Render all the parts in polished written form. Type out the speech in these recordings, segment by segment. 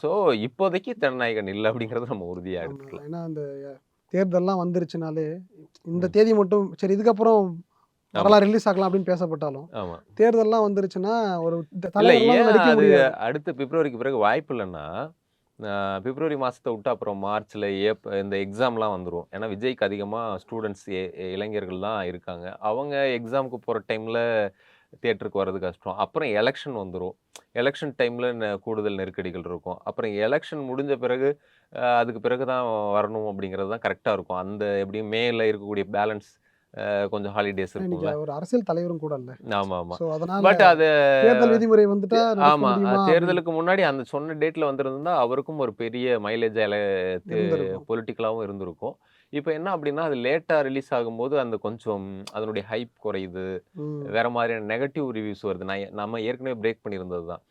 So இப்போதைக்கு ஜனநாயகன் இல்ல அப்படிங்கிறத நம்ம உறுதியா ஆமா. எடுத்துக்கலாம். ஏன்னா அந்த தேர்தல்லாம் வந்துருச்சுனாலே, இந்த ம். தேதி மட்டும் சரி இதுக்கப்புறம் ஆமா, வரலாம் ரிலீஸ் ஆகலாம் அப்படின்னு பேசப்பட்டாலும், ஆமா. தேர்தல்லாம் வந்துருச்சுன்னா, ஒரு இல்ல தலைவர்களால ஏன் நடிக்க அது முடியாது. அடுத்து பிப்ரவரிக்கு பிறகு வாய்ப்பு இல்லன்னா, பிப்ரவரி மாசத்த விட்டு அப்புறம் மார்ச்ல இந்த எக்ஸாம்லாம் வந்துரும். ஏன்னா விஜய்க்கு அதிகமா ஸ்டூடண்ட்ஸ் இளைஞர்கள் தான் இருக்காங்க. அவங்க எக்ஸாம்க்கு போற டைம்ல தியேட்டருக்கு வர்றது கஷ்டம். அப்புறம் எலக்ஷன் வந்துரும். எலக்ஷன் டைம்ல கூடுதல் நெருக்கடிகள் இருக்கும். அப்புறம் எலக்ஷன் முடிஞ்ச பிறகு அதுக்கு பிறகு தான் வரணும் அப்படிங்கிறது தான் கரெக்ட்டா இருக்கும். அந்த எப்படியும் மேல இருக்கக்கூடிய பேலன்ஸ் கொஞ்சம் ஹாலிடேஸ் இன்னைக்கு இருக்கும்ல. ஒரு அரசியல் தலைவரும் கூட இல்ல. ஆமாமா. ஸோ அதனால பட் அது தேர்தல் விதிமுறை வந்துட்டா நடக்க ஆமா. முடியுமா அப்படின்னு தேர்தலுக்கு முன்னாடி அந்த சொன்ன டேட்ல வந்திருந்தா, அவருக்கும் ஒரு பெரிய மைலேஜ் தெ இருந்திருக்கும். பொலிட்டிக்கலாவும் இருந்திருக்கும். இப்ப என்ன அப்டின்னா, அது லேட்டா ரிலீஸ் ஆகும்போது, அந்த கொஞ்சம் அதனுடைய ஹைப் குறையுது. ம். வேற மாதிரியான நெகட்டிவ் ரிவ்யூஸ் வருது. நம்ம ஏற்கனவே பிரேக் பண்ணியிருந்தது தான்.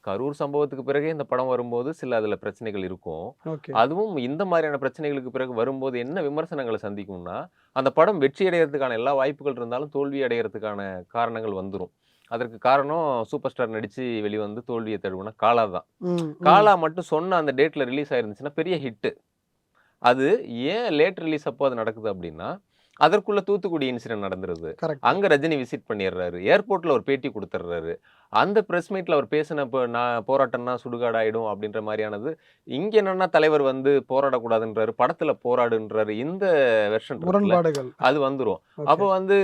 கரூர் சம்பவத்துக்கு பிறகே இந்த படம் வரும்போது, சில அதுல பிரச்சனைகள் இருக்கும். ஓகே. அதுவும் இந்த மாதிரியான பிரச்சனைகளுக்கு பிறகு வரும்போது என்ன விமர்சனங்கள சந்திக்கும்னா, அந்த படம் வெற்றி அடையறதுக்கான எல்லா வாய்ப்புகள் இருந்தாலும், தோல்வி அடையறதுக்கான காரணங்கள் வந்துரும். அதற்கு காரணம் சூப்பர் ஸ்டார் நடிச்சு வெளிவந்து தோல்விய தழுவுன காலா தான். ம், ம். காலா மட்டும் சொன்ன அந்த டேட்ல ரிலீஸ் ஆயிருந்துச்சுன்னா பெரிய ஹிட். அது ஏன் லேட் ரிலீஸ் அப்போ அது நடக்குது அப்டின்னா, அதற்குள்ள தூத்துக்குடி இன்சிடென்ட் நடந்துருது. கரெக்ட். அங்க ரஜினி விசிட் பண்ணிர்றாரு. ஏர்போர்ட்ல ஒரு பேட்டி குடுத்துர்றாரு. அந்த பிரஸ் மீட்ல அவர் பேசினப்ப நான் போராட்டம்னா சுடுகாடு ஆயிடும் அப்டின்ற மாரியானது, இங்க என்னன்னா தலைவர் வந்து போராடக்கூடாதுன்றாரு. படத்துல போராடுன்றாரு. இந்த வெர்ஷன் இருக்குல்ல, முரண்பாடுகள். அது வந்துரும். ஓகே. அப்போ வந்து